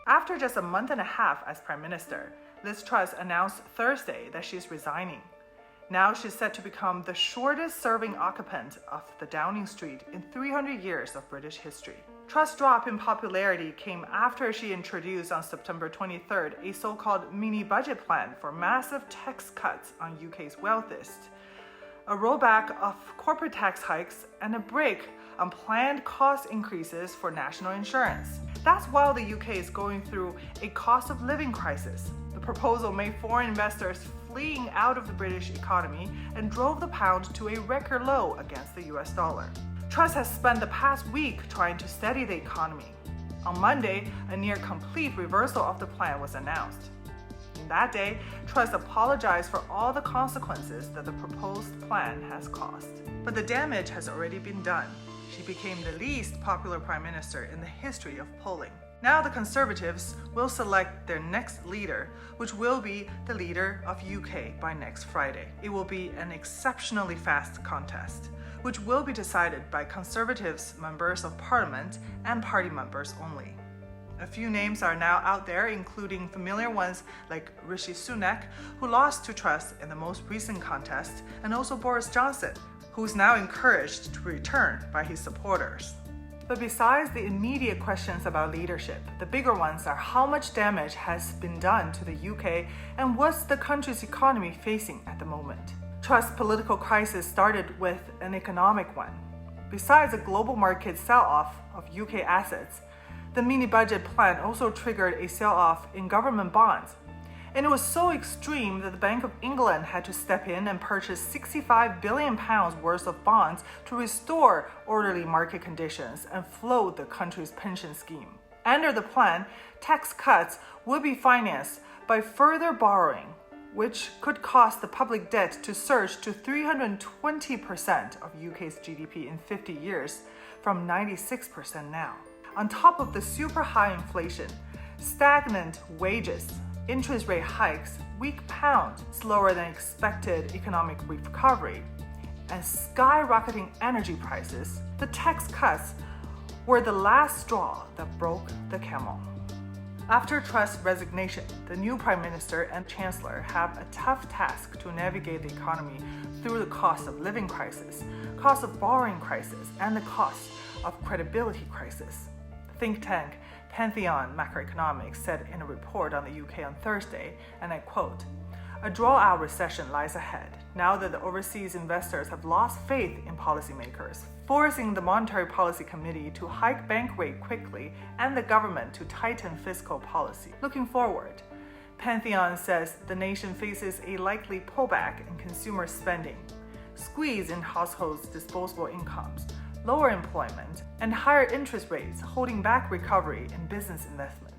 After just a month and a half as Prime Minister, Liz Truss announced Thursday that she's resigning. Now she's set to become the shortest-serving occupant of the Downing Street in 300 years of British history. Truss' drop in popularity came after she introduced on September 23rd a so-called mini-budget plan for massive tax cuts on UK's wealthiest, a rollback of corporate tax hikes, and a brake on planned cost increases for national insurance. That's while the UK is going through a cost of living crisis. The proposal made foreign investors fleeing out of the British economy and drove the pound to a record low against the US dollar. Truss has spent the past week trying to steady the economy. On Monday, a near complete reversal of the plan was announced. In that day, Truss apologized for all the consequences that the proposed plan has caused. But the damage has already been done. She became the least popular prime minister in the history of polling. Now the Conservatives will select their next leader, which will be the leader of UK by next Friday. It will be an exceptionally fast contest, which will be decided by Conservatives, members of Parliament, and party members only. A few names are now out there, including familiar ones like Rishi Sunak, who lost to Truss in the most recent contest, and also Boris Johnson, who is now encouraged to return by his supporters. But besides the immediate questions about leadership, the bigger ones are how much damage has been done to the UK and what's the country's economy facing at the moment. Truss' political crisis started with an economic one. Besides a global market sell-off of UK assets, the mini-budget plan also triggered a sell-off in government bonds. And it was so extreme that the Bank of England had to step in and purchase £65 billion worth of bonds to restore orderly market conditions and float the country's pension scheme. Under the plan, tax cuts would be financed by further borrowing, which could cause the public debt to surge to 320% of UK's GDP in 50 years, from 96% now. On top of the super high inflation, stagnant wages, interest rate hikes, weak pound, slower than expected economic recovery, and skyrocketing energy prices, the tax cuts were the last straw that broke the camel. After Truss' resignation, the new Prime Minister and Chancellor have a tough task to navigate the economy through the cost of living crisis, cost of borrowing crisis, and the cost of credibility crisis. The think tank Pantheon Macroeconomics said in a report on the UK on Thursday, and I quote, "A draw-out recession lies ahead now that the overseas investors have lost faith in policymakers, forcing the Monetary Policy Committee to hike bank rate quickly and the government to tighten fiscal policy. Looking forward, Pantheon says the nation faces a likely pullback in consumer spending, squeeze in households' disposable incomes, lower employment, and higher interest rates holding back recovery in business investment.